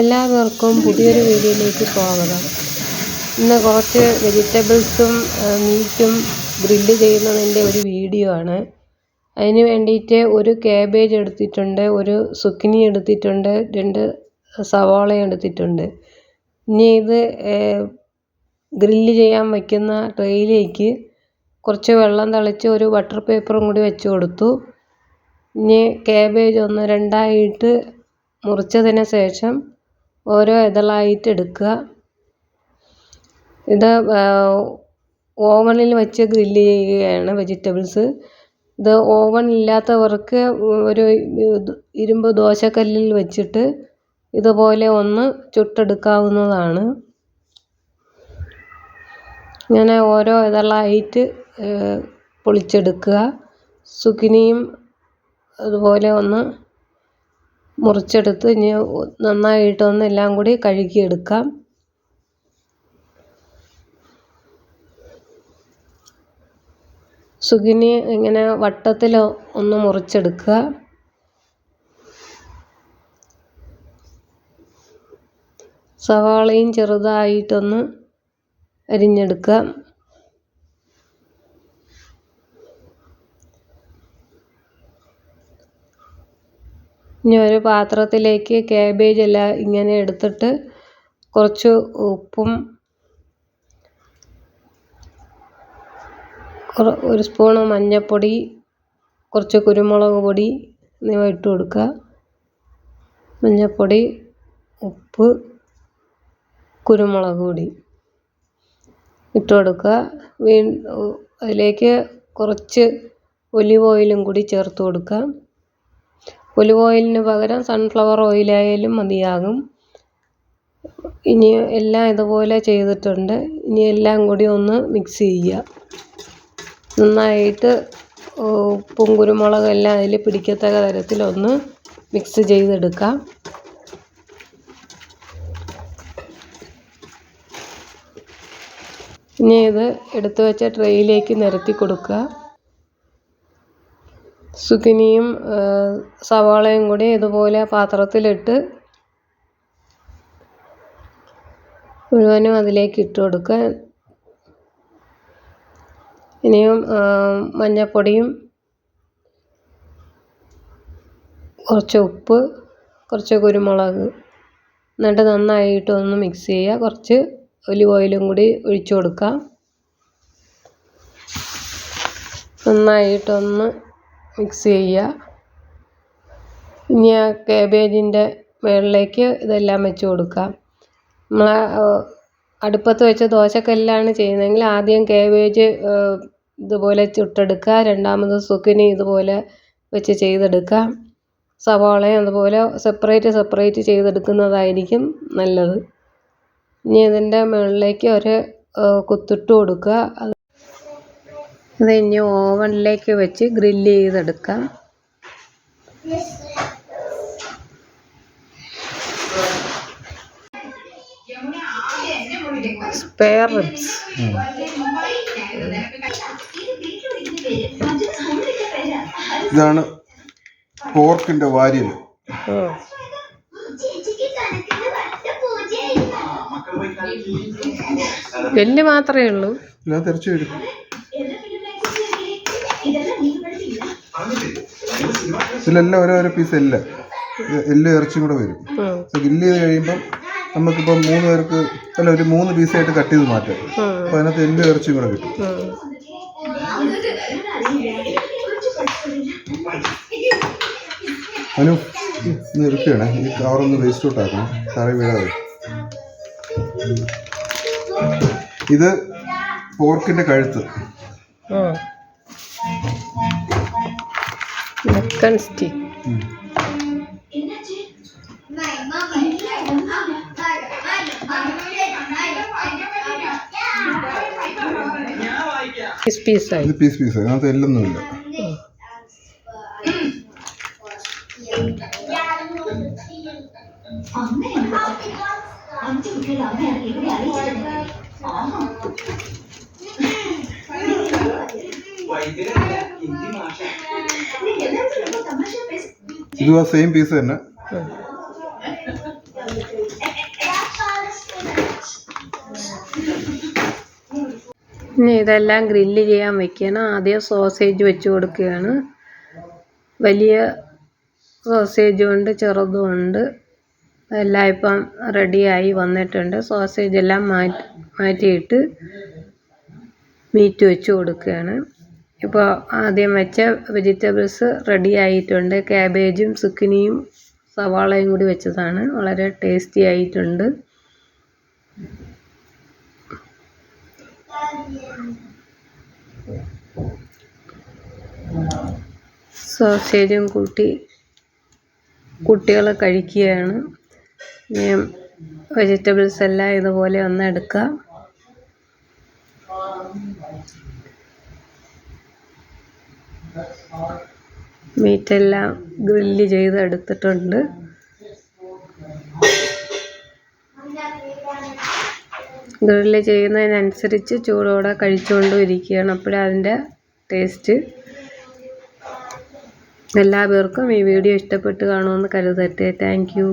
എല്ലാവർക്കും പുതിയൊരു വീഡിയോയിലേക്ക് സ്വാഗതം. ഇന്ന് കുറച്ച് വെജിറ്റബിൾസും മീറ്റും ഗ്രില്ല് ചെയ്യുന്നതിൻ്റെ ഒരു വീഡിയോ ആണ്. അതിന് വേണ്ടിയിട്ട് ഒരു കാബേജ് എടുത്തിട്ടുണ്ട്, ഒരു സുക്കിനി എടുത്തിട്ടുണ്ട്, 2 സവാള എടുത്തിട്ടുണ്ട്. ഇനി ഇത് ഗ്രില്ല് ചെയ്യാൻ വയ്ക്കുന്ന ട്രേയിലേക്ക് കുറച്ച് വെള്ളം തളിച്ച് ഒരു ബട്ടർ പേപ്പറും കൂടി വെച്ച് കൊടുത്തു. ഇനി കാബേജ് ഒന്ന് രണ്ടായിട്ട് മുറിച്ചതിന് ശേഷം ഓരോ ഇതളായിട്ട് എടുക്കുക. ഇത് ഓവനിൽ വെച്ച് ഗ്രില്ല് ചെയ്യുകയാണ് വെജിറ്റബിൾസ്. ഇത് ഓവൻ ഇല്ലാത്തവർക്ക് ഒരു ഇരുമ്പ് ദോശക്കല്ലിൽ വെച്ചിട്ട് ഇതുപോലെ ഒന്ന് ചുട്ടെടുക്കാവുന്നതാണ്. ഇങ്ങനെ ഓരോ ഇതളായിട്ട് പൊളിച്ചെടുക്കുക. സുക്കിനിയും അതുപോലെ ഒന്ന് മുറിച്ചെടുത്ത് ഇനി നന്നായിട്ടൊന്ന് എല്ലാം കൂടി കഴുകിയെടുക്കാം. സുക്കിനി ഇങ്ങനെ വട്ടത്തിൽ ഒന്ന് മുറിച്ചെടുക്കുക. സവാളയും ചെറുതായിട്ടൊന്ന് അരിഞ്ഞെടുക്കുക. ഇനി ഒരു പാത്രത്തിലേക്ക് കാബേജ് എല്ലാം ഇങ്ങനെ എടുത്തിട്ട് കുറച്ച് ഉപ്പും ഒരു സ്പൂണ് മഞ്ഞൾപ്പൊടി, കുറച്ച് കുരുമുളക് പൊടി എന്നിവ ഇട്ട് കൊടുക്കുക. മഞ്ഞൾപ്പൊടി, ഉപ്പ്, കുരുമുളക് പൊടി ഇട്ട് കൊടുക്കുക. അതിലേക്ക് കുറച്ച് ഒലിവ് ഓയിലും കൂടി ചേർത്ത് കൊടുക്കുക. ഒലിവ് ഓയിലിന് പകരം സൺഫ്ലവർ ഓയിലായാലും മതിയാകും. ഇനി എല്ലാം ഇതുപോലെ ചെയ്തിട്ടുണ്ട്. ഇനി എല്ലാം കൂടി ഒന്ന് മിക്സ് ചെയ്യുക. നന്നായിട്ട് ഉപ്പും കുരുമുളകും എല്ലാം അതിൽ പിടിക്കത്തക്ക തരത്തിലൊന്ന് മിക്സ് ചെയ്തെടുക്കാം. ഇനി ഇത് എടുത്തു വെച്ച ട്രേയിലേക്ക് നിരത്തി കൊടുക്കുക. സുക്കിനിയും സവാളയും കൂടി ഇതുപോലെ പാത്രത്തിലിട്ട് മുഴുവനും അതിലേക്ക് ഇട്ട് കൊടുക്കുക. ഇനിയും മഞ്ഞൾപ്പൊടിയും, കുറച്ച് ഉപ്പ്, കുറച്ച് കുരുമുളക് എന്നിട്ട് നന്നായിട്ടൊന്ന് മിക്സ് ചെയ്യുക. കുറച്ച് ഒലിവ് ഓയിലും കൂടി ഒഴിച്ചു കൊടുക്കാം. നന്നായിട്ടൊന്ന് മിക്സ് ചെയ്യുക. ഇനി ആ കാബേജിൻ്റെ മുകളിലേക്ക് ഇതെല്ലാം വെച്ച് കൊടുക്കാം. നമ്മൾ അടുപ്പത്ത് വെച്ച് ദോശക്കല്ലാണ് ചെയ്യുന്നതെങ്കിൽ ആദ്യം കാബേജ് ഇതുപോലെ ചുട്ടെടുക്കുക. രണ്ടാമത് സുക്കിനി ഇതുപോലെ വെച്ച് ചെയ്തെടുക്കാം. സവാളയും അതുപോലെ സെപ്പറേറ്റ് ചെയ്തെടുക്കുന്നതായിരിക്കും നല്ലത്. ഇനി ഇതിൻ്റെ മുകളിലേക്ക് ഒരു കുത്തിട്ട് കൊടുക്കുക. അത് ഇനി ഓവനിലേക്ക് വെച്ച് ഗ്രില്ല് ചെയ്തെടുക്കാം. സ്പെയർ റിബ്സ് ഇതാണ് പോർക്കിന്റെ വാരിയൽ. എല്ല് മാത്രമേ ഉള്ളൂ. തിരിച്ചു വരും. ഇതിലെല്ലാം ഓരോരോ പീസ് എല്ല് ഇറച്ചിയും കൂടെ വരും. ഗ്രില്ല് ചെയ്ത് കഴിയുമ്പം നമുക്കിപ്പം 3 പേർക്ക് ഒരു 3 പീസായിട്ട് കട്ട് ചെയ്ത് മാറ്റാം. അപ്പോൾ അതിനകത്ത് എല്ല് ഇറച്ചിയും കൂടെ കിട്ടും. അതിന് ഒന്ന് ഇറക്കുകയാണ്. ഈ കവറൊന്ന് വേസ്റ്റ് ഔട്ട് ആക്കണം, കറി വീഴാതെ. ഇത് പോർക്കിന്റെ കഴുത്ത്. പീസ് അതിനകത്ത് എല്ലൊന്നുമില്ല. ഇതും ആ സെയിം പീസ് തന്നെ. ഇനി ഇതെല്ലാം ഗ്രില്ല് ചെയ്യാൻ വെക്കണം. ആദ്യം സോസേജ് വെച്ച് കൊടുക്കുകയാണ്. വലിയ സോസേജും ഉണ്ട്, ചെറുതും ഉണ്ട്. എല്ലാം ഇപ്പം റെഡിയായി വന്നിട്ടുണ്ട്. സോസേജ് എല്ലാം മാറ്റിയിട്ട് മീറ്റ് വെച്ച് കൊടുക്കുകയാണ്. ഇപ്പോൾ ആദ്യം വെച്ച വെജിറ്റബിൾസ് റെഡി ആയിട്ടുണ്ട്. ക്യാബേജും സുക്കിനിയും സവാളയും കൂടി വെച്ചതാണ്. വളരെ ടേസ്റ്റി ആയിട്ടുണ്ട്. സോസേജും കൂട്ടി കുട്ടികൾ കഴിക്കുകയാണ്. വെജിറ്റബിൾസ് എല്ലാം ഇതുപോലെ ഒന്ന് എടുക്കാം. മീറ്റെല്ലാം ഗ്രില്ല് ചെയ്ത് എടുത്തിട്ടുണ്ട്. ഗ്രില്ല് ചെയ്യുന്നതിനനുസരിച്ച് ചൂടോടെ കഴിച്ചുകൊണ്ടും ഇരിക്കുകയാണ്. അപ്പോഴേ അതിൻ്റെ ടേസ്റ്റ്. എല്ലാവർക്കും ഈ വീഡിയോ ഇഷ്ടപ്പെട്ട് കാണുമെന്ന് കരുതട്ടെ. Thank you.